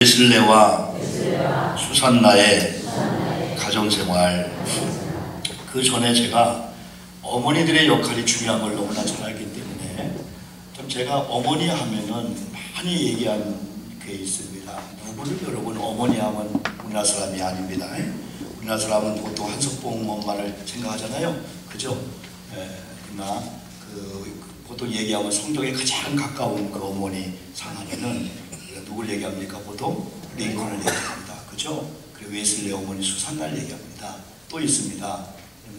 웨슬레와 수산나의 가정생활. 그 전에 제가 어머니들의 역할이 중요한 걸 너무나 잘 알기 때문에 좀 제가 어머니 하면은 많이 얘기한 게 있습니다. 누구를 여러분 어머니 하면 우리나라 사람이 아닙니다. 우리나라 사람은 보통 한석봉 엄마를 생각하잖아요. 그죠? 그러나 보통 얘기하면 성경에 가장 가까운 그 어머니 상하에는 누굴 얘기합니까? 보통 링컨을 얘기합니다. 그죠? 그리고 웨슬레 어머니 수산나를 얘기합니다. 또 있습니다.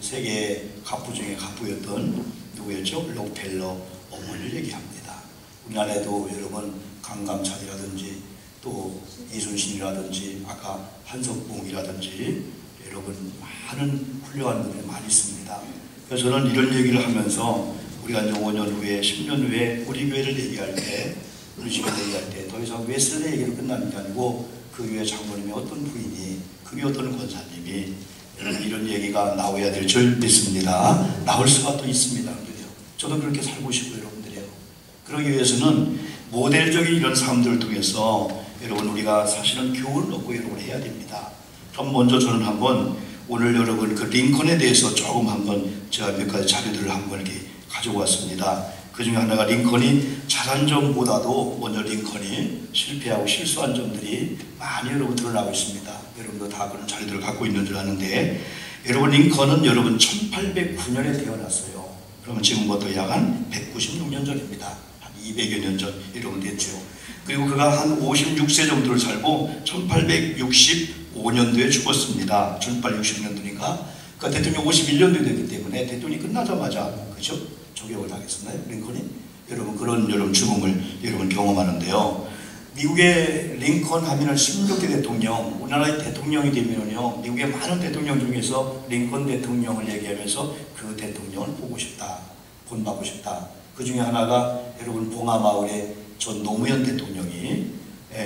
세계 가부 중에 가부였던 누구였죠? 록펠러 어머니를 얘기합니다. 우리나라에도 여러분 강감찬이라든지 또 이순신이라든지 아까 한석봉이라든지 여러분 많은 훌륭한 분들이 많이 있습니다. 그래서 저는 이런 얘기를 하면서 우리가 이제 5년 후에 10년 후에 우리 교회를 얘기할 때 우리 집에 얘기할 때 더 이상 웨슬레 얘기로 끝나는 게 아니고 그 교회 장로님이 어떤 부인이 그게 어떤 권사님이 이런 얘기가 나와야 될 줄 믿습니다. 나올 수가 또 있습니다. 여러분들이요. 저도 그렇게 살고 싶고 여러분들이요. 그러기 위해서는 모델적인 이런 사람들을 통해서 여러분 우리가 사실은 교훈을 얻고 여러분 해야 됩니다. 그럼 먼저 저는 한번 오늘 여러분 그 링컨에 대해서 조금 한번 제가 몇 가지 자료들을 한번 이렇게 가지고 왔습니다. 그 중에 하나가 링컨이 잘한 점보다도 먼저 링컨이 실패하고 실수한 점들이 많이 여러분 드러나고 있습니다. 여러분도 다 그런 자료들을 갖고 있는 줄 아는데 여러분 링컨은 여러분 1809년에 태어났어요. 그러면 지금부터 약 한 196년 전입니다. 한 200여 년 전 여러분 됐죠. 그리고 그가 한 56세 정도를 살고 1865년도에 죽었습니다. 1860년도니까 그 대통령 51년도에 됐기 때문에 대통령이 끝나자마자 그죠? 조격을 당했었나요? 링컨이? 여러분 그런 여러분 죽음을 여러분 경험하는데요. 미국의 링컨 하면은 16대 대통령, 우리나라의 대통령이 되면은요, 미국의 많은 대통령 중에서 링컨 대통령을 얘기하면서 그 대통령을 보고 싶다, 본받고 싶다. 그 중에 하나가 여러분 봉하마을의 전 노무현 대통령이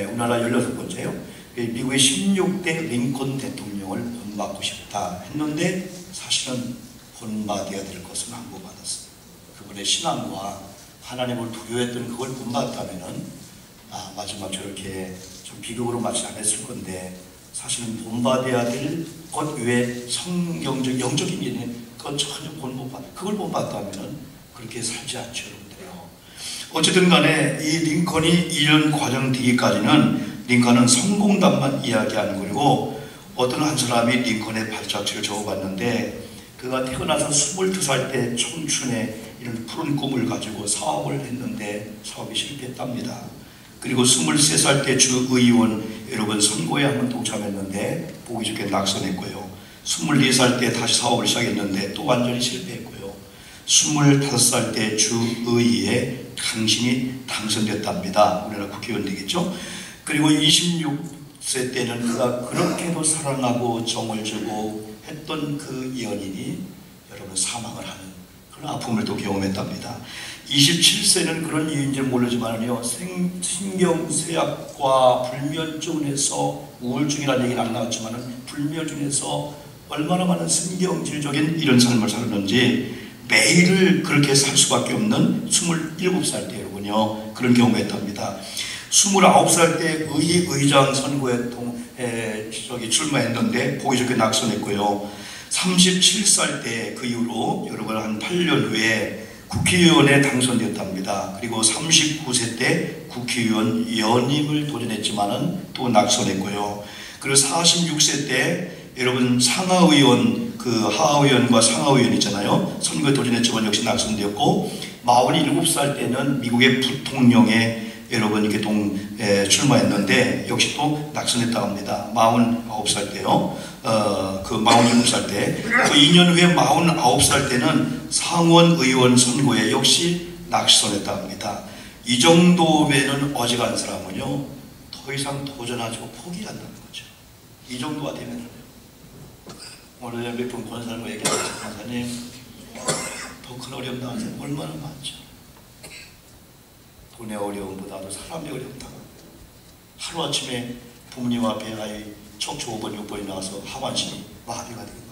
우리나라 16번째요. 미국의 16대 링컨 대통령을 본받고 싶다 했는데 사실은 본받아야 될 것은 안 본받았어요. 그분의 신앙과 하나님을 두려워했던 그걸 본받았다면은 마지막 저렇게 좀 비극으로 맞지 않았을 건데 사실은 본받아야 될 것 외에 성경적 영적인 일은 그건 전혀 그걸 본받았다면은 그렇게 살지 않죠, 여러분들요. 어쨌든 간에 이 링컨이 이런 과정 되기까지는 링컨은 성공담만 이야기하는 거고 어떤 한 사람이 링컨의 발자취를 적어봤는데 그가 태어나서 22살 때 청춘에 이런 푸른 꿈을 가지고 사업을 했는데 사업이 실패했답니다. 그리고 23살 때 주의원 여러분 선거에 한번 동참했는데 보기 좋게 낙선했고요. 24살 때 다시 사업을 시작했는데 또 완전히 실패했고요. 25살 때 주의회에 당신이 당선됐답니다. 우리나라 국회의원 되겠죠. 그리고 26세 때는 그가 그렇게도 사랑하고 정을 주고 했던 그 연인이 여러분 사망을 하는 그런 아픔을 또 경험했답니다. 27세는 그런 이유인지 모르지만요, 신경쇠약과 불면증에서 우울증이라는 얘기는 안 나왔지만은 불면증에서 얼마나 많은 신경질적인 이런 삶을 살았는지 매일을 그렇게 살 수밖에 없는 27살 때로군요. 그런 경험했답니다. 29살 때 의장 선거에 출마했는데 보기 좋게 낙선했고요. 37살 때 그 이후로 여러분 한 8년 후에 국회의원에 당선되었답니다. 그리고 39세 때 국회의원 연임을 도전했지만은 또 낙선했고요. 그리고 46세 때 여러분 상하의원 그 하하의원과 상하의원 있잖아요. 선거에 도전했지만 역시 낙선되었고 47살 때는 미국의 부통령에 여러분 이렇게 출마했는데 역시 또 낙선했다고 합니다. 49살 때요. 그 47살 때. 그 2년 후에 49살 때는 상원의원 선거에 역시 낙선했다고 합니다. 이 정도면은 어지간한 사람은요, 더 이상 도전하지 고 포기한다는 거죠. 이 정도가 되면은. 오늘 몇 분 권사님과 얘기하셨죠, 권사님. 더 큰 어려움 당한 사람 얼마나 많죠. 돈의 어려움보다도 사람의 어려움다고 하루아침에 부모님 앞에 아이 척추 5번 6번이 나와서 하반신이 마비가 되기도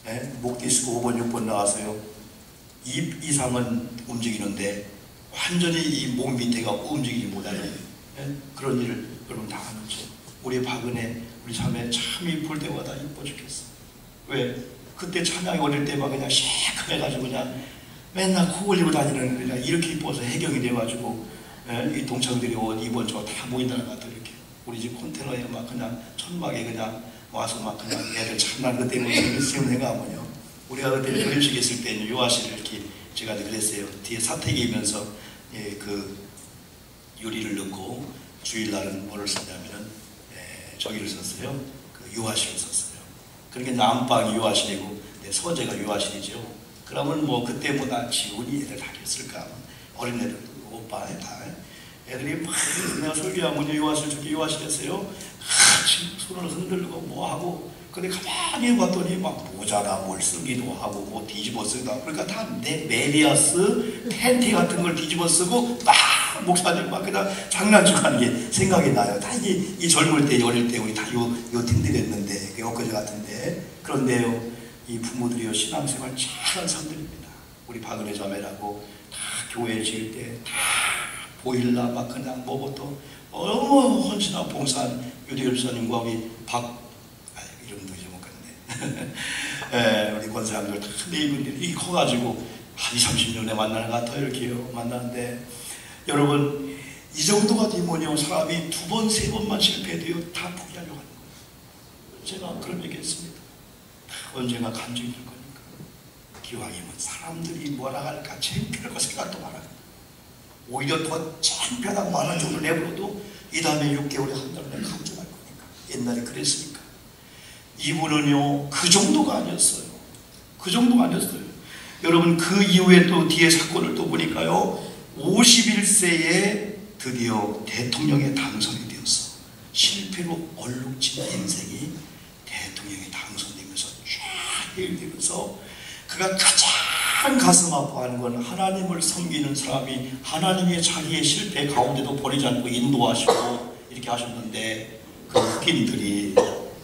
하고요. 목 디스크 5번 6번 나와서요 입 이상은 움직이는데 완전히 이 목 밑에가 움직이지 못하는 그런 일을 여러분 다 아는지 우리 박은혜 우리 자매 참이 볼 때마다 이뻐 죽겠어. 왜? 그때 찬양이 어릴 때 막 그냥 시큼해가지고 그냥 맨날 코 올리고 다니는 그냥 이렇게 이뻐서 해경이 돼가지고 이 동창들이 옷 입은 저 다 모인다는 것 같아. 이렇게 우리 집 컨테너에 막 그냥 천막에 그냥 와서 막 그냥 애들 참난 것 때문에 세운 생각하면요. 우리가 그때 결혼식 있을 때는 요아씨를 이렇게 제가 그랬어요. 뒤에 사택이면서 그 유리를 넣고 주일날은 뭐를 썼냐면은 저기를 썼어요. 그 요아실을 썼어요. 그러니까 안방이 요아실이고 서재가 요아실이죠. 그러면 뭐 그때 뭐다 지훈이 애들 다 했을까? 어린애들 오빠 다 애들이 막 내가 설교하면 요아실 저기 요아실 했어요. 같이 손을 흔들고 뭐 하고 근데 가만히 봤더니 막 모자나 뭘 쓰기도 하고 뭐 뒤집어 쓰기도 하고 그러니까 다 내 메리아스 팬티 같은 걸 뒤집어 쓰고 막 목사님 막 그냥 장난치고 하는 게 생각이 나요. 다 이 젊을 때 어릴 때 우리 다 요 팀들했는데 그 엊그제 같은데 그런데요 이 부모들이요 신앙생활 잘한 사람들입니다. 우리 박은혜 자매라고 다 교회 지을 때 다 보일라 막 그냥 뭐부터 너무 헌신하고 봉사한 유대열 선생님과 우리 이름도 잊어먹었네. 우리 권사님들 다 네 이분들이 커가지고 한 20, 30년에 만나는 것 같아요. 이렇게요 만나는데 여러분 이 정도가 되면요 사람이 2번, 3번만 실패해도요 다 포기하려고 하는 거예요. 제가 그런 얘기 했습니다. 언젠가 감정이 될 거니까 기왕이면 사람들이 뭐라 할까 창피할 거 생각도 말아요. 오히려 더 창피하다고 말할 정도로 내버려도 이 다음에 6개월에 한 달에 감정할 거니까 옛날에 그랬으니까 이분은요 그 정도가 아니었어요. 그 정도가 아니었어요. 여러분 그 이후에 또 뒤에 사건을 또 보니까요 51세에 드디어 대통령에 당선이 되었어. 실패로 얼룩진 인생이 대통령에 당선되면서 쫙 되면서 그가 가장 가슴 아파하는 건 하나님을 섬기는 사람이 하나님의 자기의 실패 가운데도 버리지 않고 인도하시고 이렇게 하셨는데 그 흑인들이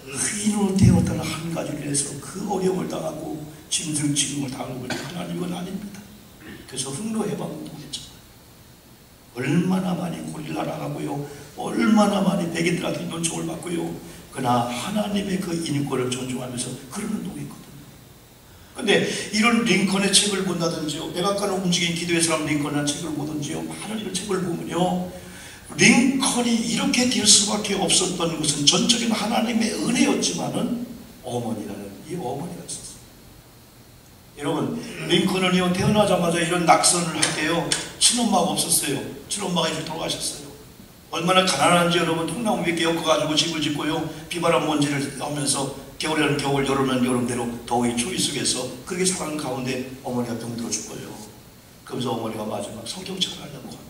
흑인으로 태어났다는 한 가지를 해서 그 어려움을 당하고 짐승 당하고 하나님은 아닙니다. 그래서 흑로해방운동했잖아요. 얼마나 많이 고릴라 나가고요 얼마나 많이 백인들한테 눈총을 받고요 그러나 하나님의 그 인권을 존중하면서 그런 운동했거든요. 근데 이런 링컨의 책을 본다든지요 백악관을 움직인 기도의 사람 링컨이라는 책을 보든지요 많은 이런 책을 보면요 링컨이 이렇게 될 수밖에 없었던 것은 전적인 하나님의 은혜였지만은 어머니라는 이 어머니가 있었어요. 여러분 링컨은요 태어나자마자 이런 낙선을 할 때요 친엄마가 없었어요. 친엄마가 이제 돌아가셨어요. 얼마나 가난한지 여러분 통나무 위에 엮어가지고 집을 짓고요 비바람 먼지를 하면서 겨울에는 겨울 여름에는 여름대로 더위 추위 속에서 그렇게 살아가는 가운데 어머니가 병들어 죽어요. 그러면서 어머니가 마지막 성경책을 하려고 하는 거예요.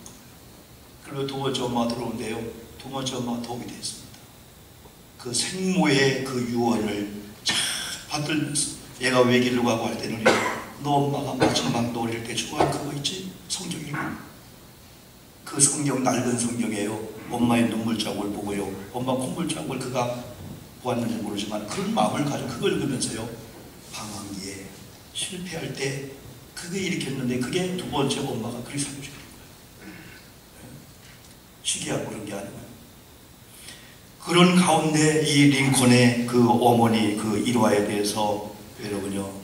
그리고 2번째 엄마가 들어오는데요 2번째 엄마가 도움이 됐습니다. 그 생모의 그 유언을 잘 받들면서 얘가 외길을 가고 할 때는 너 엄마가 마지막 너 어릴 때 좋아할 그거 있지? 성경 읽고 그 성경 낡은 성경이에요. 엄마의 눈물자국을 보고요 엄마 콧물자국을 그가 보았는지 모르지만 그런 마음을 가지고 그걸 읽으면서요 방황기에 실패할 때 그게 일으켰는데 그게 2번째 엄마가 그리 살려주는 거예요. 시기하고 그런 게 아니고요. 그런 가운데 이 링컨의 그 어머니 그 일화에 대해서 여러분요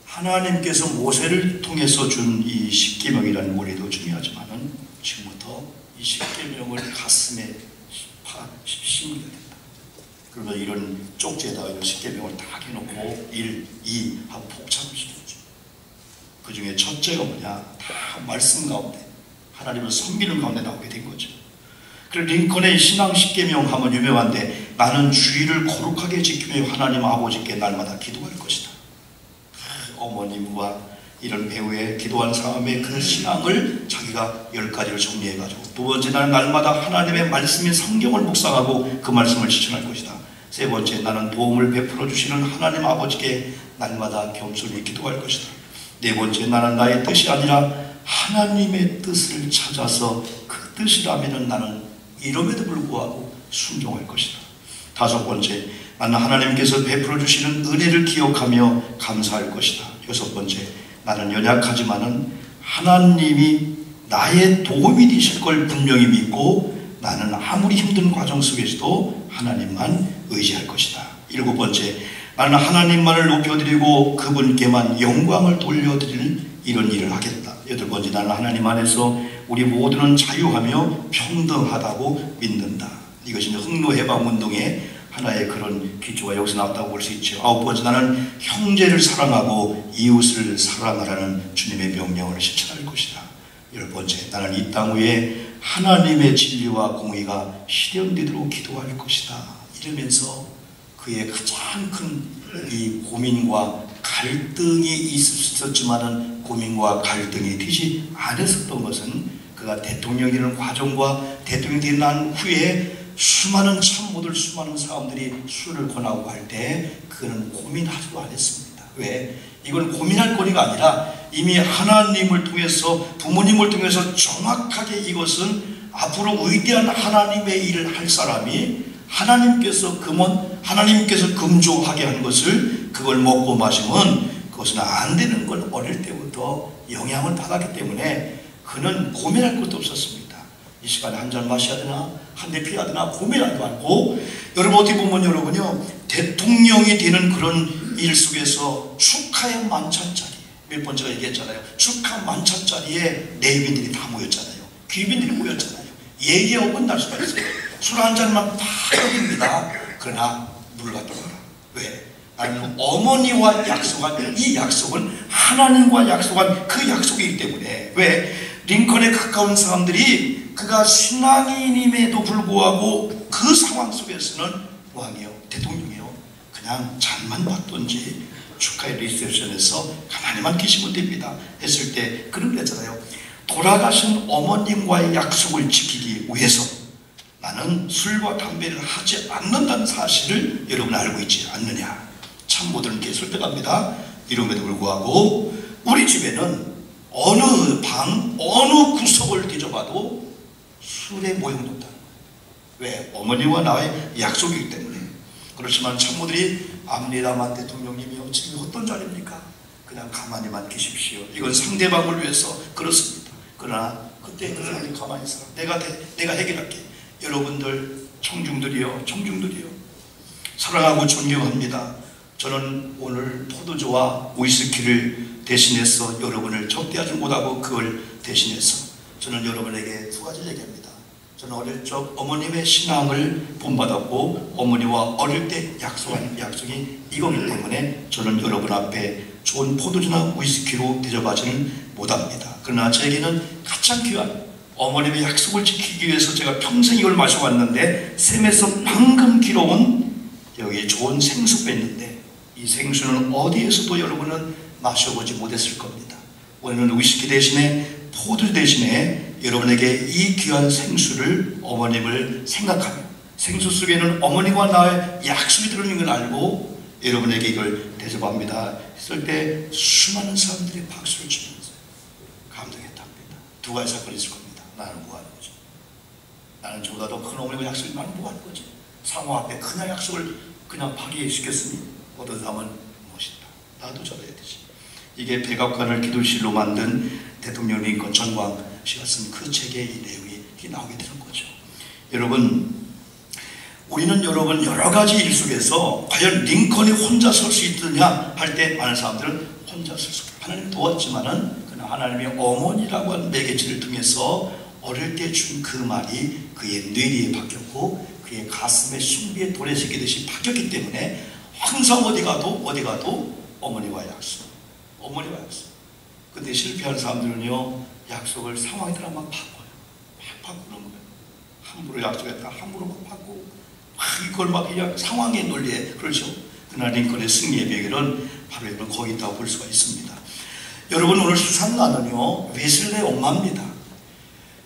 하나님께서 모세를 통해서 준 이 십계명이라는 원리도 중요하지만은 지금부터 이 십계명을 가슴에 심게 된다. 그러면 이런 쪽지에다가 이런 십계명을 다 해놓고 1, 2 하고 복잡을 시켜주죠. 그 중에 첫째가 뭐냐? 다 말씀 가운데 하나님을 섬기는 가운데 나오게 된 거죠. 그래서 링컨의 신앙 십계명 하면 유명한데 나는 주의를 거룩하게 지키며 하나님 아버지께 날마다 기도할 것이다. 어머님과 이런 배우의 기도한 사람의 그 신앙을 자기가 10가지를 정리해가지고 2번째 나는 날마다 하나님의 말씀인 성경을 묵상하고 그 말씀을 실천할 것이다. 3번째 나는 도움을 베풀어 주시는 하나님 아버지께 날마다 겸손히 기도할 것이다. 4번째 나는 나의 뜻이 아니라 하나님의 뜻을 찾아서 그 뜻이라면 나는 이름에도 불구하고 순종할 것이다. 5번째 나는 하나님께서 베풀어 주시는 은혜를 기억하며 감사할 것이다. 6번째 나는 연약하지만은 하나님이 나의 도움이 되실 걸 분명히 믿고 나는 아무리 힘든 과정 속에서도 하나님만 의지할 것이다. 7번째, 나는 하나님만을 높여드리고 그분께만 영광을 돌려드릴 이런 일을 하겠다. 8번째, 나는 하나님 안에서 우리 모두는 자유하며 평등하다고 믿는다. 이것이 흑로해방운동의 하나의 그런 기초가 여기서 나왔다고 볼 수 있죠. 9번째, 나는 형제를 사랑하고 이웃을 사랑하라는 주님의 명령을 실천할 것이다. 10번째, 나는 이 땅 위에 하나님의 진리와 공의가 실현되도록 기도할 것이다. 이러면서 그의 가장 큰 이 고민과 갈등이 있었지만은 고민과 갈등이 되지 않았었던 것은 그가 대통령이 되는 과정과 대통령이 되고 난 후에 수많은 참모들 수많은 사람들이 술을 권하고 할 때 그는 고민하지도 않았습니다. 왜? 이건 고민할 거리가 아니라 이미 하나님을 통해서 부모님을 통해서 정확하게 이것은 앞으로 위대한 하나님의 일을 할 사람이 하나님께서 금조하게 한 것을 그걸 먹고 마시면 그것은 안 되는 걸 어릴 때부터 영향을 받았기 때문에 그는 고민할 것도 없었습니다. 이 시간에 한 잔 마셔야 되나 한 대 피워야 되나 고민하지 말고, 여러분 어떻게 보면 여러분요 대통령이 되는 그런 일 속에서 축하의 만찬자리, 몇 번 제가 얘기했잖아요. 축하 만찬자리에 내빈들이 다 모였잖아요. 귀빈들이 모였잖아요. 얘기 어긋날 수가 있어요. 술 한 잔만 팍입니다. 그러나 물 갖다 놔라. 왜? 나는 어머니와 약속한 이 약속은 하나님과 약속한 그 약속이기 때문에. 왜? 링컨에 가까운 사람들이 그가 신앙인임에도 불구하고 그 상황 속에서는 왕이요 대통령이요 그냥 잔만 받던지 축하의 리셉션에서 가만히만 계시면 됩니다 했을 때 그런 거 했잖아요. 돌아가신 어머님과의 약속을 지키기 위해서 나는 술과 담배를 하지 않는다는 사실을 여러분 알고 있지 않느냐. 참모들은 계속돼갑니다. 이름에도 불구하고 우리 집에는 어느 방 어느 구석을 뒤져봐도 술에 모형된다는 거예요. 왜? 어머니와 나의 약속이기 때문에. 그렇지만 참모들이 압니다만 대통령님이요 지금 어떤 자리입니까? 그냥 가만히만 계십시오. 이건 상대방을 위해서 그렇습니다. 그러나 그때 그 사람이 가만히 있어라. 내가 해결할게. 여러분들 청중들이요 사랑하고 존경합니다. 저는 오늘 포도주와 위스키를 대신해서 여러분을 접대하지 못하고 그걸 대신해서 저는 여러분에게 두 가지를 얘기합니다. 저는 어릴 적 어머님의 신앙을 본받았고 어머니와 어릴 때 약속한 약속이 이거기 때문에 저는 여러분 앞에 좋은 포도주나 위스키로 대접하지는 못합니다. 그러나 제게는 가장 귀한 어머님의 약속을 지키기 위해서 제가 평생 이걸 마셔왔는데 샘에서 방금 길어온 여기 좋은 생수가 있는데 이 생수는 어디에서도 여러분은 마셔보지 못했을 겁니다. 오늘은 위스키 대신에 포도 대신에 여러분에게 이 귀한 생수를 어머님을 생각하며 생수 속에는 어머니와 나의 약속이 들어있는 걸 알고 여러분에게 이걸 대접합니다 했을 때 수많은 사람들이 박수를 치면서 감동했답니다. 두 가지 사건이 있을 겁니다. 나는 뭐 하는 거지? 나는 저보다 더 큰 어머니와 약속을 나는 뭐 하는 거지? 상호 앞에 그냥 약속을 그냥 파기시켰으니 어떤 사람은 멋있다. 나도 저래야 되지. 이게 백악관을 기도실로 만든 대통령 링컨 전광 씨가 쓴 그 책의 이 내용이 나오게 되는 거죠. 여러분, 우리는 여러분 여러 가지 일 속에서 과연 링컨이 혼자 설 수 있느냐 할 때 많은 사람들은 혼자 설 수 없다. 하나님 도왔지만은 그러나 하나님의 어머니라고 하는 매개체를 통해서 어릴 때 준 그 말이 그의 뇌리에 박혔고 그의 가슴에 신비에 돌에 새기듯이 박혔기 때문에 항상 어디 가도 어머니와 약속. 근데 실패하는 사람들은요 약속을 상황에 따라 막 바꿔요. 막 바꾸는 거예요. 함부로 약속했다 함부로 막 바꾸고 이걸 막 그냥 상황의 논리에. 그렇죠. 그러나 링컨의 승리의 비결은 바로 여러분 거기 있다고 볼 수가 있습니다. 여러분 오늘 수산나는요 웨슬레 엄마입니다.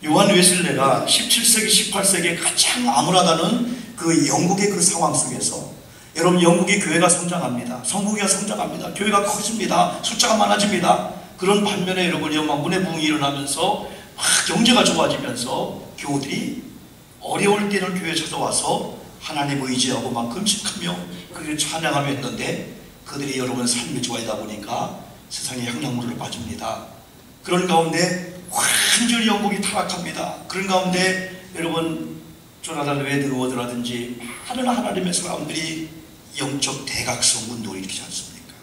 요한 웨슬레가 17세기 18세기에 가장 암울하다는 그 영국의 그 상황 속에서 여러분 영국의 교회가 성장합니다. 성국이가 성장합니다. 교회가 커집니다. 숫자가 많아집니다. 그런 반면에 여러분이 막 문해 부흥이 일어나면서 막 경제가 좋아지면서 교우들이 어려울 때는 교회에 찾아와서 하나님 의지하고 막 금식하며 그를 찬양하며 했는데 그들이 여러분 삶이 좋아지다 보니까 세상의 향락물로 빠집니다. 그런 가운데 완전히 영국이 타락합니다. 그런 가운데 여러분 조나단 웨드워드라든지 많은 하나님의 사람들이 영적 대각성 운동을 일으키지 않습니까?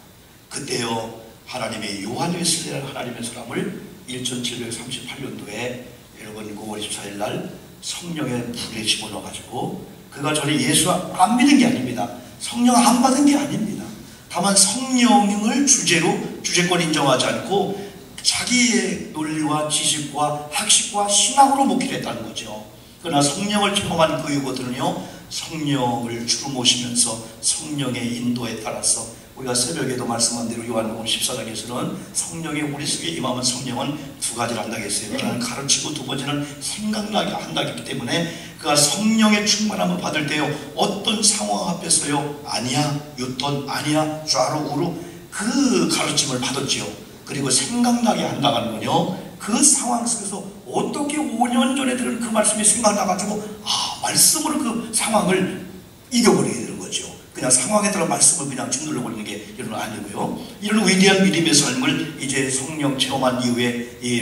그때요 하나님의 요한 웨슬레라는 하나님의 사람을 1738년도에 여러분 9월 24일 날 성령의 불에 집어넣어가지고 그가 전에 예수 안 믿은 게 아닙니다. 성령 안 받은 게 아닙니다. 다만 성령을 주제권 인정하지 않고 자기의 논리와 지식과 학식과 신앙으로 목회를 했다는 거죠. 그러나 성령을 경험한 그 유고들은요 성령을 주로 모시면서 성령의 인도에 따라서 우리가 새벽에도 말씀한 대로 요한복음 14장에서는 성령이 우리 속에 임하면 성령은 두 가지를 한다고 했어요. 하나는 가르치고 두 번째는 생각나게 한다고 했기 때문에 그가 성령의 충만함을 받을 때요 어떤 상황 앞에서요 아니야 유턴 아니야 좌로 우로 그 가르침을 받았지요. 그리고 생각나게 한다고 하는 건요 그 상황 속에서 어떻게 5년 전에 들은 그 말씀이 생각나가지고 말씀으로 그 상황을 이겨버리게 되는 거죠. 그냥 상황에 따라 말씀을 그냥 짓눌러 버리는 게 이런 건 아니고요. 이런 위대한 믿음의 삶을 이제 성령 체험한 이후에 이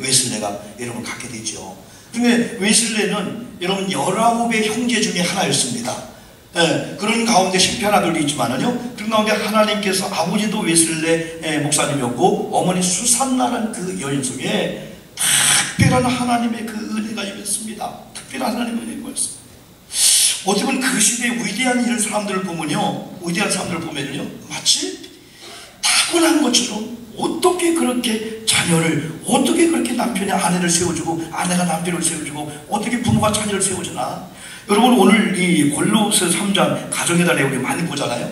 웨슬레가 여러분 갖게 되죠. 근데 웨슬레는 여러분 19의 형제 중에 하나였습니다. 그런 가운데 실패하나들도 있지만은요 그런 가운데 하나님께서 아버지도 웨슬레 목사님이었고 어머니 수산나라는 그 여인 속에 특별한 하나님의 그 은혜가 임했습니다. 특별한 하나님의 은혜가 임했습니다. 어떻게 보면 그 시대의 위대한 이런 사람들을 보면요 위대한 사람들을 보면요 마치 타고난 것처럼 어떻게 그렇게 자녀를 어떻게 그렇게 남편이 아내를 세워주고 아내가 남편을 세워주고 어떻게 부모가 자녀를 세워주나. 여러분 오늘 이 골로새 3장 가정에 대해 우리 많이 보잖아요.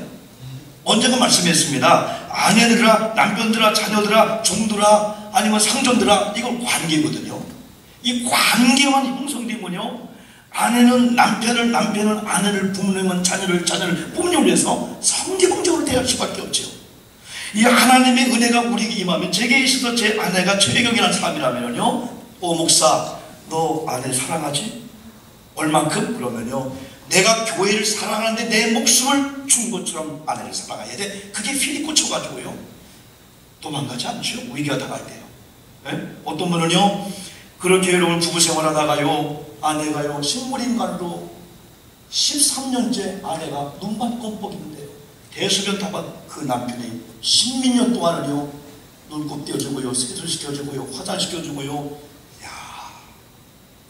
언젠가 말씀했습니다. 아내들아 남편들아 자녀들아 종들아 아니면 상전들아 이건 관계거든요. 이 관계만 형성되면요 아내는 남편을 남편은 아내를 부모님은 자녀를 부모님을 위해서 성경적으로 대할 수밖에 없죠. 이 하나님의 은혜가 우리에게 임하면 제게 있어서 제 아내가 최혜경이라는 사람이라면요 목사 너 아내 사랑하지? 얼만큼? 그러면요 내가 교회를 사랑하는데 내 목숨을 준 것처럼 아내를 사랑해야 돼. 그게 필이 꽂혀가지고요 도망가지 않죠. 위기가 다가올 때요. 네? 어떤 분은요 그렇게 여러분 부부 생활하다가요 아내가요 식물인간으로 13년째 아내가 눈만 껌뻑이는데요 대소변 타반 그 남편이 10몇 년 동안은요 눈곱 띄워주고요 세수시켜주고요 화장시켜주고요. 야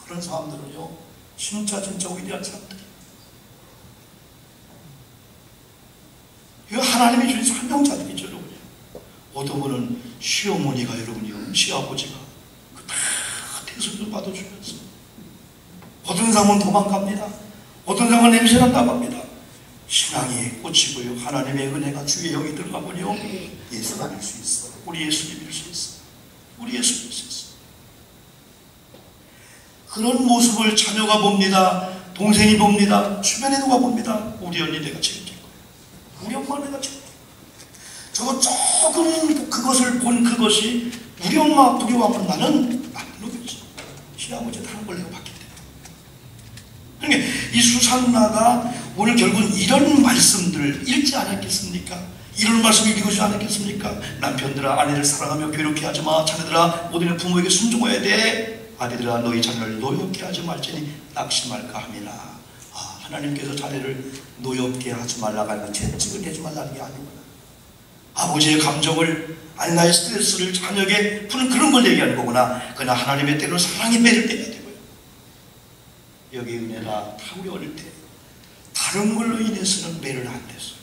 그런 사람들은요 진짜 위대한 사람들. 이거 하나님이 주신 사명자들이죠 여러분. 어떤 분은 시어머니가 여러분이요 시아버지가 다 대소변 받아주면서 어떤 사람은 도망갑니다. 어떤 사람은 냄새난다고 합니다. 신앙이 꽂히고요 하나님의 은혜가 주의 영이 들어가면요 예수 믿을 수 있어. 우리 예수 믿을 수 있어. 우리 예수 믿을 수 있어. 그런 모습을 자녀가 봅니다. 동생이 봅니다. 주변에 누가 봅니다. 우리 언니 내가 책임질 거야. 우리 엄마 내가 책임질 거야. 저거 조금 그것을 본 그것이 우리 엄마 두려워하면 나는 안 누겠지. 시아버지 다른 걸 내가 받기 때문에. 그러니까 이 수산나가 오늘 결국은 이런 말씀들을 읽지 않았겠습니까? 이런 말씀을 읽지 않았겠습니까? 남편들아 아내를 사랑하며 괴롭게 하지마. 자녀들아 모든 부모에게 순종해야 돼. 아비들아 너희 자녀를 노엽게 하지 말지니 낙심할까 함이나. 하나님께서 자녀를 노엽게 하지 말라고 하는 채찍을 내지 말라는 게 아니구나. 아버지의 감정을 아니 나의 스트레스를 자녀에게 푸는 그런 걸 얘기하는 거구나. 그러나 하나님의 때로 사랑의 매를 떼야 되고요. 여기 은혜가 다 우리 어릴 때 다른 걸로 인해서는 매를 안 됐어요.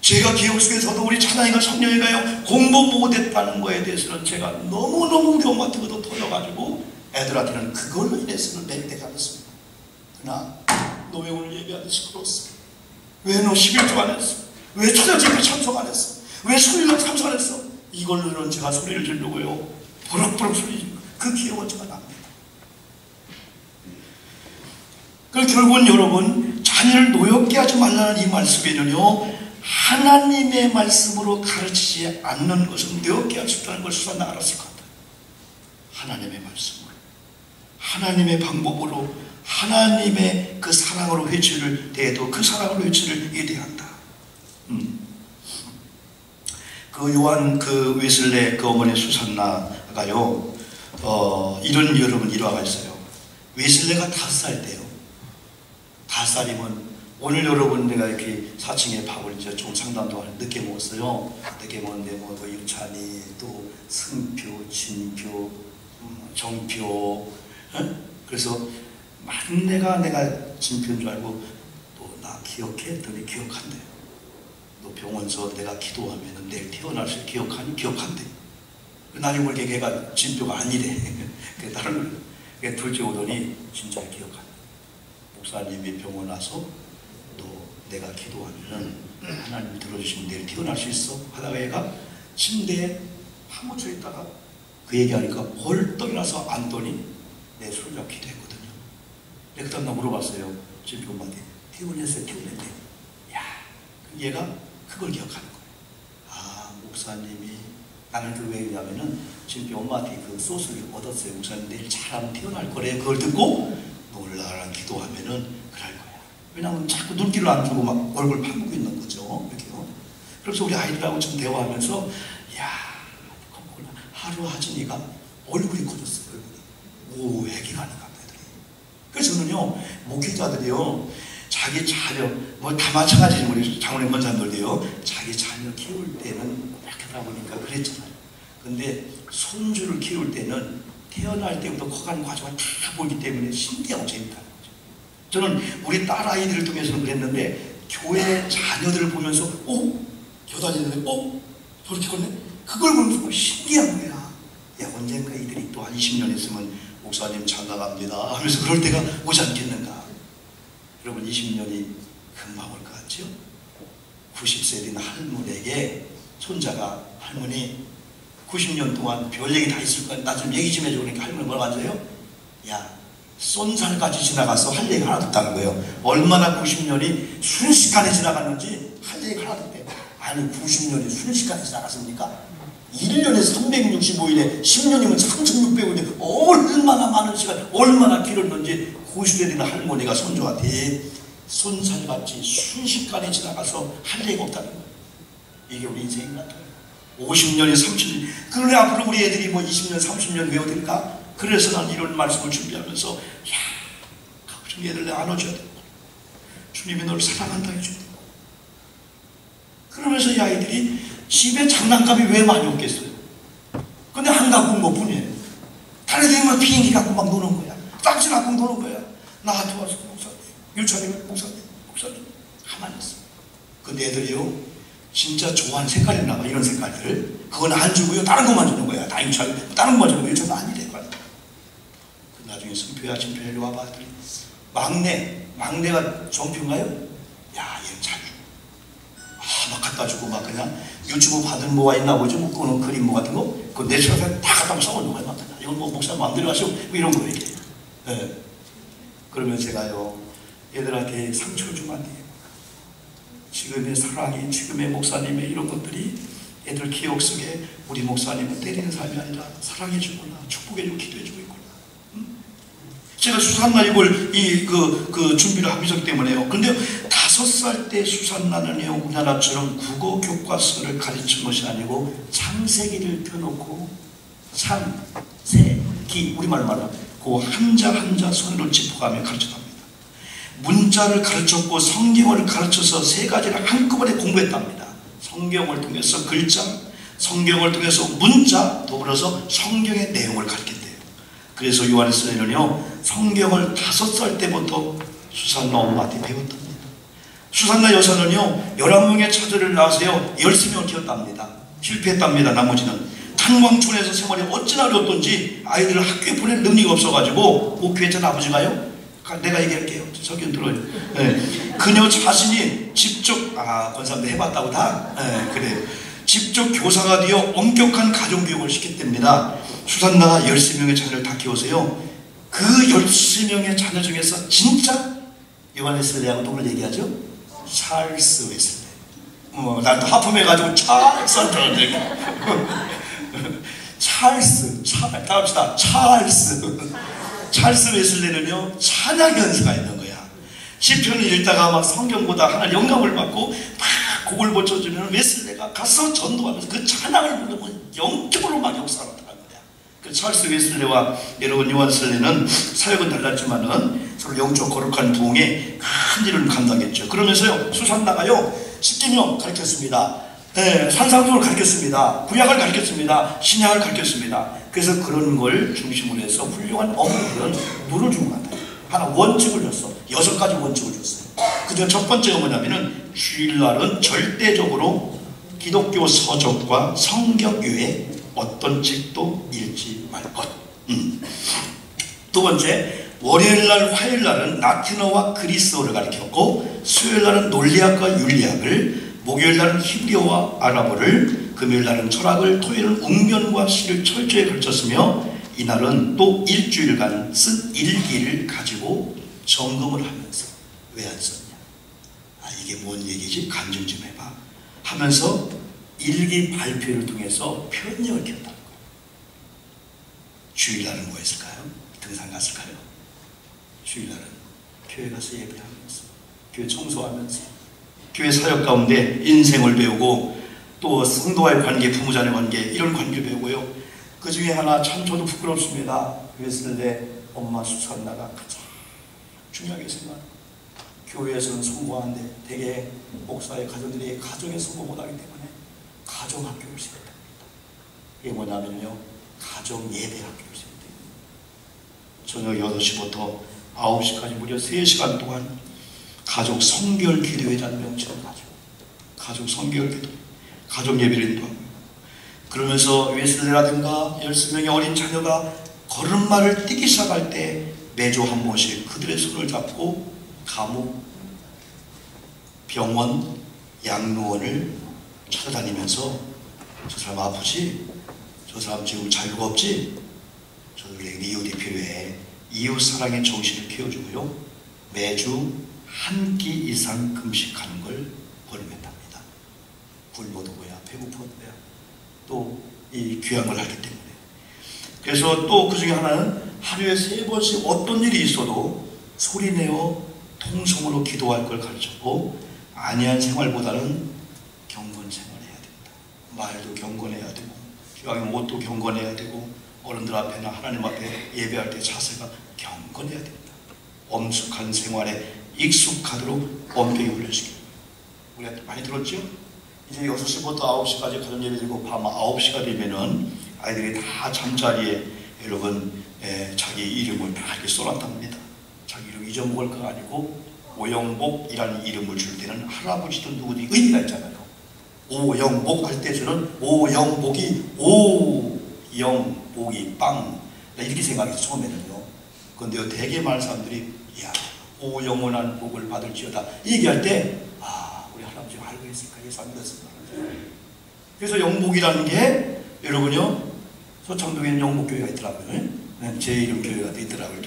제가 기억 속에서도 우리 찬양이가 성령이가요 공부 못했다는 거에 대해서는 제가 너무너무 우리 엄마한테 터져가지고 애들한테는 그걸로 인해서는 맹대가 않았습니다. 그러나 너 왜 오늘 예배하는데 시끄러웠어? 왜 너 11조 안 했어? 왜 초자집에 참석 안 했어? 왜 수요일날 참석 안 했어? 이걸로는 제가 소리를 지르고요 버럭버럭 소리 지르고 그 기억은 제가 납니다. 그래서 결국은 여러분 자녀를 노엽게 하지 말라는 이 말씀에는요 하나님의 말씀으로 가르치지 않는 것은 노엽게 할 수 없다는 걸 수산나가 알았을 것 같아요. 하나님의 말씀으로 하나님의 방법으로 하나님의 그 사랑으로 회치를 대해도 그 사랑으로 회치를 대한다. 그 요한 그 웨슬레 그 어머니 수산나가요 이런 여러분 일화가 있어요. 웨슬레가 5살 때요 가사님은 오늘 여러분 내가 이렇게 4층에 밥을 이제 좀 상담도 늦게 먹었어요. 늦게 먹었는데 뭐 유찬이 또 승표, 진표, 정표, 그래서 만내가 내가 진표인 줄 알고 또 나 기억해 했더니 기억한대요. 너 병원서 내가 기도하면 내일 태어날 수 기억하니 기억한대. 나중에 모르게 걔가 진표가 아니래. 다른 둘째 오더니 진짜 기억한대. 목사님이 병원 와서 너 내가 기도하면은 하나님이 들어주시면 내일 태어날 수 있어? 하다가 얘가 침대에 파묻혀 있다가 그 얘기하니까 벌떡 일어나서 앉더니 내 손을 잡고 기도했거든요. 그 다음 나 물어봤어요. 진표 엄마한테 태어났어요? 태어났대. 야, 얘가 그걸 기억하는 거예요. 아, 목사님이 나는 그걸 왜 했냐면은 진표 엄마한테 그 소스를 얻었어요. 목사님 내일 잘하면 태어날 거래. 그걸 듣고 놀라라 기도하면은 그럴 거야. 왜냐하면 자꾸 눈길을 안 주고 막 얼굴 파묻고 있는 거죠. 이렇게요. 그래서 우리 아이들하고 좀 대화하면서 야, 하루 하진이가 얼굴이 커졌어요. 얼굴이. 오, 애기가 아닌가 애들이. 그래서 저는요, 목회자들이요, 자기 자녀, 뭐 다 마찬가지지 우리 장로님 권사님들도요, 자기 자녀 키울 때는 이렇게 하다 보니까 그랬잖아요. 근데 손주를 키울 때는 태어날 때부터 커가는 과정을 다 보기 때문에 신기하고 재밌다는 거죠. 저는 우리 딸 아이들을 통해서는 그랬는데 교회 자녀들을 보면서 교회 다니는데 저렇게 컸네? 그걸 보면서 신기한 거야. 야, 언젠가 이들이 또 한 20년 있으면 목사님 장가갑니다 하면서 그럴 때가 오지 않겠는가. 여러분 20년이 금방 올 것 같죠? 90세 된 할머니에게 손자가 할머니 90년 동안 별 얘기 다 있을 거야. 나 좀 얘기 좀 해줘. 그러니까 할머니 뭐라고 하세요? 야, 쏜살까지 지나가서 할 얘기가 하나도 없다는 거예요. 얼마나 90년이 순식간에 지나갔는지 할 얘기가 하나도 없대요. 아니 90년이 순식간에 지나갔습니까? 1년에 365일에 10년이면 3600일에 얼마나 많은 시간, 얼마나 길었는지 90세 되는 할머니가 손주한테 쏜살같이 순식간에 지나가서 할 얘기가 없다는 거예요. 이게 우리 인생인 것 같아요. 50년이 30년. 그런데 앞으로 우리 애들이 뭐 20년, 30년 외워야 될까? 그래서 난 이런 말씀을 준비하면서, 야, 좀 얘들 내가 안아줘야 되고, 주님이 너를 사랑한다 해줘야 되고. 그러면서 이 아이들이 집에 장난감이 왜 많이 없겠어요? 근데 한 가구인 것 뿐이에요. 다른 애들이 막 비행기 갖고 막 노는 거야. 딱지 갖고 노는 거야. 나한테 와서 목사님, 유찬이가 목사님, 가만히 있어. 근데 애들이요, 진짜 좋아하는 색깔이 나와. 이런 색깔들. 그건 안 주고요. 다른 것만 주는 거야. 다 유찬, 다른 것만 주는 거예요. 저는 아니래. 나중에 승표야, 진표야, 이리 와봐. 막내가 정표인가요? 야, 얘는 잘 줘. 막 갖다 주고 막 그냥 유튜브 받은 뭐가 있나 보지. 뭐 그거는 그림 뭐 같은 거. 그거 내 시간에 다 갖다 써놓는 거야. 막 이건 뭐 목사 마음대로 하시고 뭐 이런 거 이렇게. 네. 그러면 제가요, 얘들한테 상처를 주면 안 돼요. 지금의 사랑이, 지금의 목사님의 이런 것들이 애들 기억 속에 우리 목사님은 때리는 삶이 아니라 사랑해주거나 축복해주고 기도해주고 있구나. 제가 수산나 이걸 준비를 하기 때문에요. 근데 5살 때 수산나는요, 우리나라처럼 국어 교과서를 가르친 것이 아니고 창세기를 펴놓고 창세기, 우리말로 말하면 그 한자 한자 손으로 짚어가며 가르쳤답니다. 문자를 가르쳤고 성경을 가르쳐서 3가지를 한꺼번에 공부했답니다. 성경을 통해서 글자, 성경을 통해서 문자, 더불어서 성경의 내용을 가르쳤대요. 그래서 요한에서는요, 성경을 5살 때부터 수산나 엄마한테 배웠답니다. 수산나 여사는요, 11명의 자녀를 낳아서요, 13명을 키웠답니다. 실패했답니다. 나머지는 탄광촌에서 생활이 어찌나 어렵던지 아이들을 학교에 보낼 능력이 없어가지고 목회했던 아버지가요, 내가 얘기할게요. 설교 들어요. 네. 그녀 자신이 직접, 권사님도 해봤다고 다? 네, 그래요. 직접 교사가 되어 엄격한 가정교육을 시켰답니다. 수산나가 13명의 자녀를 다 키워서요, 그 13명의 자녀 중에서 진짜 요한웨슬레하고 누구를 얘기하죠? 찰스 웨슬레. 난 또 하품해가지고 찰스한테 다 합시다. 찰스 웨슬레는요, 찬양 연수가 있는 거야. 시편을 읽다가 막 성경보다 하나 영감을 받고 막 곡을 붙여주면 웨슬레가 가서 전도하면서 그 찬양을 부르면 영적으로 막 역사를 하더라는 거야. 그 찰스 웨슬레와 여러분 요한 웨슬레는 사역은 달랐지만은 서로 영적 거룩한 부흥에 큰 일을 감당했죠. 그러면서요, 수산나가요, 십계명 가르쳤습니다. 산상수를 가르쳤습니다. 구약을 가르쳤습니다. 신약을 가르쳤습니다. 그래서 그런 걸 중심으로 해서 훌륭한 어머니들은 물을 주고 간다. 하나 원칙을 줬어. 6가지 원칙을 줬어요. 그중 첫 번째가 뭐냐면은 주일날은 절대적으로 기독교 서적과 성경 외에 어떤 책도 읽지 말 것. 두 번째, 월요일날, 화요일날은 라틴어와 그리스어를 가르쳤고, 수요일날은 논리학과 윤리학을, 목요일날은 히브리어와 아랍어를, 금요일날은 철학을, 토요일은 웅변과 시를 철저히 가르쳤으며, 이날은 또 일주일간 쓴 일기를 가지고 점검을 하면서 왜 안 썼냐? 이게 뭔 얘기지? 간증 좀 해봐 하면서 일기 발표를 통해서 편력을 키웠다는 거예요. 주일날은 뭐 했을까요? 등산 갔을까요? 주일날은 교회 가서 예배하면서, 교회 청소하면서, 교회 사역 가운데 인생을 배우고, 또 성도와의 관계, 부모자녀 관계, 이런 관계를 배우고요. 그 중에 하나 참 저도 부끄럽습니다. 웨슬레 엄마 수산나가 가장 중요하게 생각합니다. 교회에서는 성공하는데 대개 목사의 가정들이 가정에 성공 못하기 때문에 가정학교를 세웠답니다. 이게 뭐냐면요, 가정 예배학교를 세웠대요. 저녁 8시부터 9시까지 무려 3시간 동안 가족 성결 기도회라는 명칭을 가지고 가족 성결 기도, 가족 예배를 인도하고, 그러면서 웨슬레라든가 10명의 어린 자녀가 걸음마를 뛰기 시작할 때 매주 한 번씩 그들의 손을 잡고 감옥, 병원, 양로원을 찾아다니면서 저 사람 아프지? 저 사람 지금 자유가 없지? 저들에게 이웃이 필요해. 이웃 사랑의 정신을 키워주고요. 매주 한 끼 이상 금식하는 걸 권유했답니다. 굶어도 뭐야, 배고파도 뭐야. 또 이 귀향을 하기 때문에. 그래서 또 그 중에 하나는 하루에 3번씩 어떤 일이 있어도 소리내어 통성으로 기도할 걸 가르쳤고, 안이한 생활보다는 경건 생활해야 됩니다. 말도 경건해야 되고, 귀향의 옷도 경건해야 되고, 어른들 앞에나 하나님 앞에 예배할 때 자세가 경건해야 됩니다. 엄숙한 생활에 익숙하도록 엄격히 훈련시킵니다. 우리가 많이 들었죠? 이제 6시부터 9시까지 가정 예배 드리고 밤 9시가 되면은 아이들이 다 잠자리에 여러분 자기 이름을 다 이렇게 써놨답니다. 자기 이름 잊어먹을 거 아니고 오영복이라는 이름을 줄 때는 할아버지든 누구든 의미가 있잖아요. 오영복 할 때 저는 오영복이 오영복이 빵 이렇게 생각해서 처음에는요. 그런데 대개 많은 사람들이 야 오영원한 복을 받을지어다 얘기할 때 우리 할아버지가 알고 있을까 해서 안 믿었습니다. 그래서 영복이라는 게 여러분요, 소창동에는 영복교회가 있더라고요. 제 이름 교회가 있더라고요.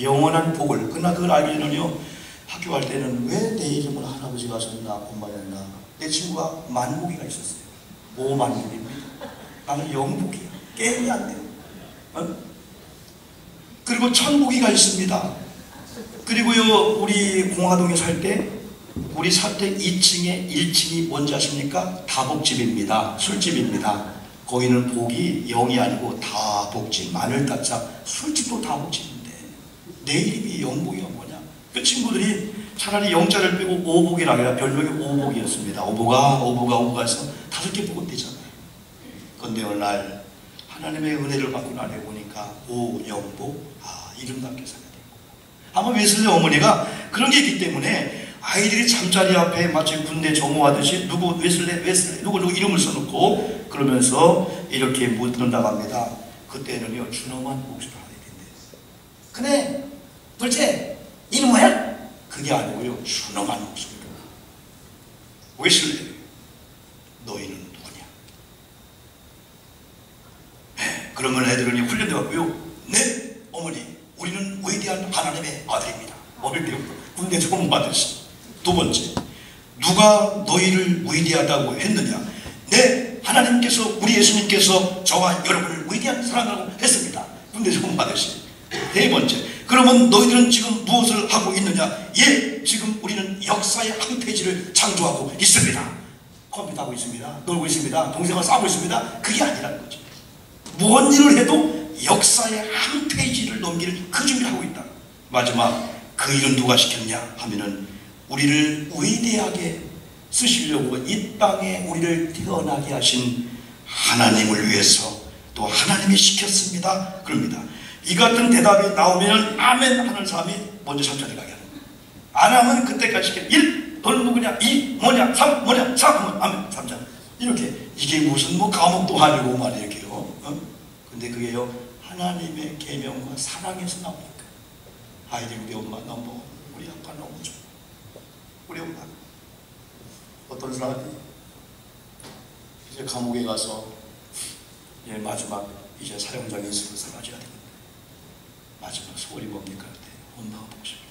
영원한 복을. 그러나 그걸 알기 전에는요, 학교 갈 때는 왜 내 이름을 할아버지가 줬나 엄마였나. 내 친구가 만복이가 있었어요. 오만복입니다. 나는 영복이야. 게임이 안 돼요. 그리고 천복이가 있습니다. 그리고요, 우리 공화동에 살 때 우리 사택 2층에 1층이 뭔지 아십니까? 다복집입니다. 술집입니다. 거기는 복이 0이 아니고 다복집, 마늘따짜 술집도 다복집인데 내 이름이 영복이가 뭐냐? 그 친구들이 차라리 영자를 빼고 오복이라 해야 별명이 오복이었습니다. 오복아 해서 5개 복은 되잖아요. 그런데 어느 날 하나님의 은혜를 받고 나를 보니까 오영복, 이름답게 살아야 되고. 아마 웨슬레 어머니가 그런 게 있기 때문에 아이들이 잠자리 앞에 마치 군대 점호하듯이 누구 웨슬레 누구 이름을 써놓고 그러면서 이렇게 묻는다고 합니다. 그때는요, 준엄한 목소리를 하게 된대요. 근데 둘째 이름 뭐야? 그게 아니고요, 준엄한 목소리로 웨슬레 너희는 누구냐? 그러면 애들은 훈련돼갖고요, 네 어머니 우리는 위대한 하나님의 아들입니다. 어릴 때부터 군대 점호하듯이. 두 번째, 누가 너희를 위대하다고 했느냐? 네, 하나님께서, 우리 예수님께서 저와 여러분을 위대한 사랑하고 했습니다. 군대 점호하듯이. 네 번째, 그러면 너희들은 지금 무엇을 하고 있느냐? 예, 지금 우리는 역사의 한 페이지를 창조하고 있습니다. 컴퓨터 하고 있습니다. 놀고 있습니다. 동생과 싸우고 있습니다. 그게 아니라는 거죠. 무언 일을 해도 역사의 한 페이지를 넘길 그 준비를 하고 있다. 마지막 그 일은 누가 시켰냐 하면은 우리를 위대하게 쓰시려고 이 땅에 우리를 태어나게 하신 하나님을 위해서 또 하나님이 시켰습니다. 그럽니다. 이 같은 대답이 나오면 아멘 하는 사람이 먼저 3절에 가게 하는 거예요. 안 하면 그때까지 시켜 1 너는 누구냐, 2 뭐냐, 3 뭐냐, 4 뭐냐, 아멘 3절 이렇게. 이게 무슨 뭐 과목도 아니고 말이에요. 이렇게요. 근데 그게요 하나님의 계명과 사랑에서 나오니까. 아이들 우리 엄마 너무, 우리 아빠 너무 좋아. 우리 엄마 어떤 사람이 이제 감옥에 가서 이제 마지막 이제 사형장에 있어서 사라져야 되거든요. 마지막 소원이 뭡니까? 그때 엄마가 보고 싶다.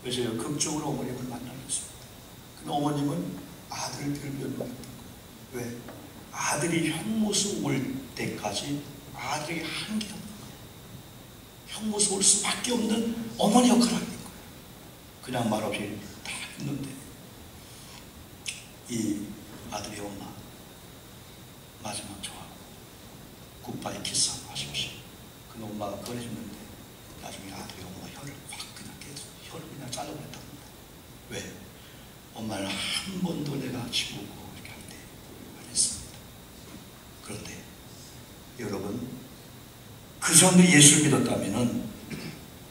그래서 극적으로 어머님을 만나셨습니다. 근데 어머님은 아들을 별별로 했던 거예요. 왜? 아들이 형모습 올 때까지 아들에게 한계 없는 거예요. 형모습 올 수밖에 없는 어머니 역할을 하는 거예요. 그냥 말없이 다 했는데 이 아들의 엄마 마지막 좋아하고 굿바이 키스 하십시오. 근데 엄마가 꺼내줬는데 나중에 아들의 엄마 혀를 확 그냥 깨서 혀를 그냥 잘라버렸답니다. 왜? 엄마를 한 번도 내가 지우고 이렇게 할 때 안 했습니다. 그런데 여러분 그 사람들이 예수를 믿었다면은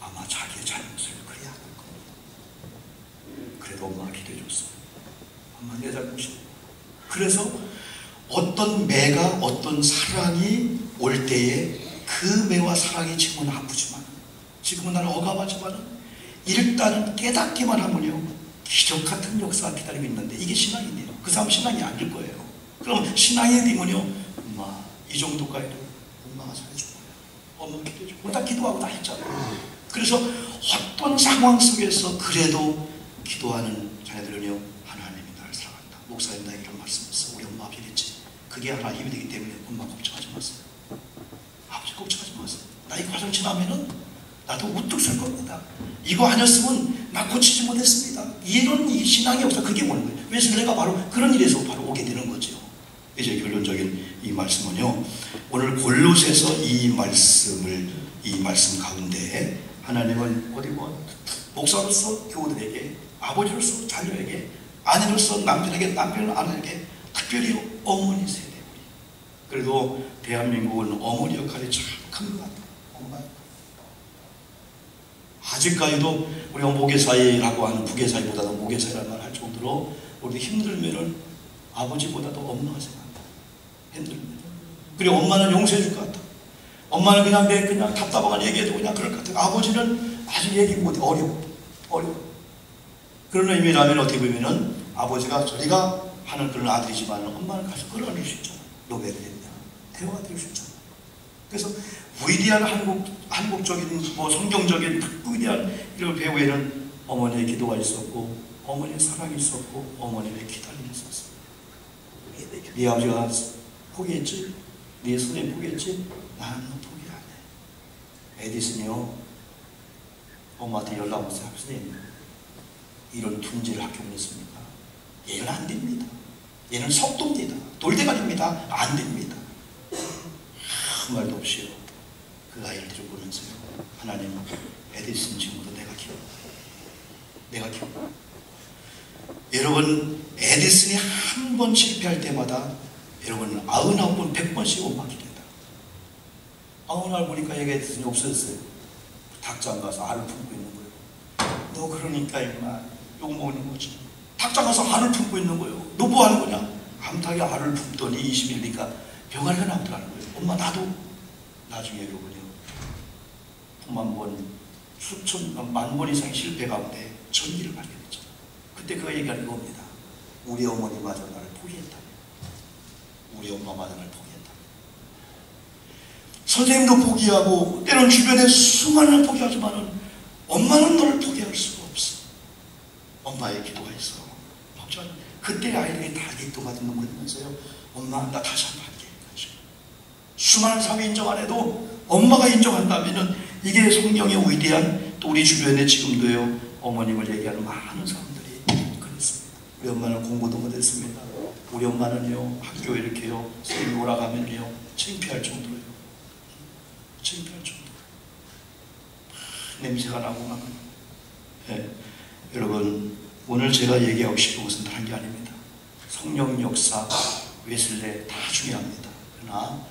아마 자기의 잘못을 그래야 할 겁니다. 그래도 엄마가 기도해줬어요. 엄마 내 잘못이야. 그래서 어떤 매가 어떤 사랑이 올 때에 그 매와 사랑이 지금은 아프지만 지금은 나는 억압하지만 일단은 깨닫기만 하면요 기적 같은 역사가 기다리고 있는데 이게 신앙이네요. 그 사람 신앙이 아닐 거예요. 그럼 신앙이 되면요 엄마 이 정도까지 해도 엄마가 잘해줄 거예요. 엄마 기도해줘. 우리 다 기도하고 다 했잖아요. 그래서 어떤 상황 속에서 그래도 기도하는 자녀들은요 하나님이 나를 사랑한다. 목사님 나 이런 말씀했어. 우리 엄마 아버지겠지. 그게 하나 힘이 되기 때문에 엄마 걱정하지 마세요. 아버지 걱정하지 마세요. 나 이 과정 지나면은 나도 우뚝 설 겁니다. 이거 아니었으면 나 고치지 못했습니다. 이런 이 신앙의 역사 그게 오는 거예요. 그래서 내가 바로 그런 일에서 바로 오게 되는 거죠. 이제 결론적인 이 말씀은요. 오늘 골로새서 이 말씀 가운데 하나님은 어디 목사로서 교우들에게, 아버지로서 자녀에게, 아내로서 남편에게, 남편은 아내에게, 특별히 어머니 세대 우리. 그래도 대한민국은 어머니 역할이 참 큰 것 같아요. 엄마. 아직까지도 우리가 모계사회라고 하는 부계사회보다도 모계사회라는 말 할 정도로 우리 힘들면은 아버지보다도 엄마가 생각한다. 힘들면. 그리고 엄마는 용서해 줄 것 같아. 엄마는 그냥 그냥 답답한 얘기해도 그냥 그럴 것 같아. 아버지는 아직 얘기 못해. 어려워. 그런 의미라면 어떻게 보면은 아버지가 저리가 하는 그런 아들이지만 엄마는 가서 끌어낼 수 있잖아. 너 왜 그랬냐. 대화가 될 수 있잖아. 그래서 위대한 한국적인 뭐 성경적인 위대한 이런 배우에는 어머니의 기도가 있었고 어머니의 사랑이 있었고 어머니의 기다림이 있었어. 네 아버지가 포기했지? 네 선생님 포기했지? 나는 포기 안 해. 에디슨이요 엄마한테 연락 오세요. 선생님 이런 둥지를 학교 보냈습니다. 얘는 안 됩니다. 얘는 속도입니다. 돌대가리입니다. 안 됩니다. 아무 말도 없이요. 그 아이를 데리고 오면서요. 하나님 에디슨 지금부터 내가 키워. 여러분 에디슨이 한 번 실패할 때마다 여러분 99번 100번씩 엄마 기도했다. 어느 날 보니까 얘가 에디슨이 없어졌어요. 닭장 가서 알을 품고 있는 거예요. 너 그러니까 임마 욕먹는 거지. 닭장 가서 알을 품고 있는 거예요. 너 뭐 하는 거냐? 암탉이 알을 품더니 20일이니까 병아리가 나오더라는 거예요. 엄마 나도. 나중에 여러분요 9만 번, 만 번 이상의 실패 가운데 전기를 발견했죠. 그때 그가 얘기하는 겁니다. 우리 어머니마저 나를 포기했다. 우리 엄마마저 나를 포기했다. 선생님도 포기하고 때론 주변에 수많은 포기하지만은 엄마는 너를 포기할 수가 없어. 엄마의 기도가 있어. 그때 아이들이 다 기도가 듣는 거면서요. 엄마 나 다시 한번 할게. 수많은 사람이 인정 안 해도 엄마가 인정한다면은 이게 성경의 위대한 또 우리 주변에 지금도요 어머님을 얘기하는 많은 사람들이 그렇습니다. 우리 엄마는 공부도 못했습니다. 우리 엄마는요 학교에 이렇게요 선생님이 오라가면요 창피할 정도예요. 창피할 정도. 냄새가 나고 막. 예. 여러분, 오늘 제가 얘기하고 싶은 것은 다른 게 아닙니다. 성령 역사, 웨슬레 다 중요합니다. 그러나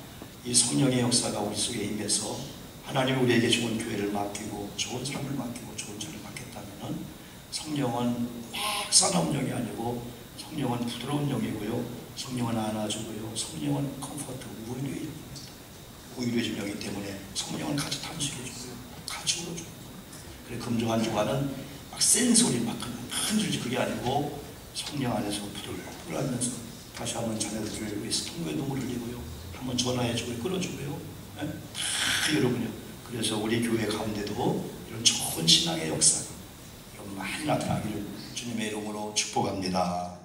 이 성령의 역사가 우리 속에 임해서 하나님이 우리에게 좋은 교회를 맡기고 좋은 사람을 맡기고 좋은 자를 맡겼다면 성령은 막 싸나운 영이 아니고 성령은 부드러운 영이고요. 성령은 안아주고요. 성령은 컴포트, 우유해준 영이기 때문에 성령은 같이 탄식해주고요. 같이 울어줘요. 그래, 금종한 주가는 막 센 소리 막 큰 줄지 그게 아니고 성령 안에서 부들부들하면서 다시 한번 자녀들을 위해서 통곡의 눈물을 흘리고요. 한번 전화해주고 끌어주고요. 네? 다 여러분요. 그래서 우리 교회 가운데도 이런 좋은 신앙의 역사가 많이 나타나기를 주님의 이름으로 축복합니다.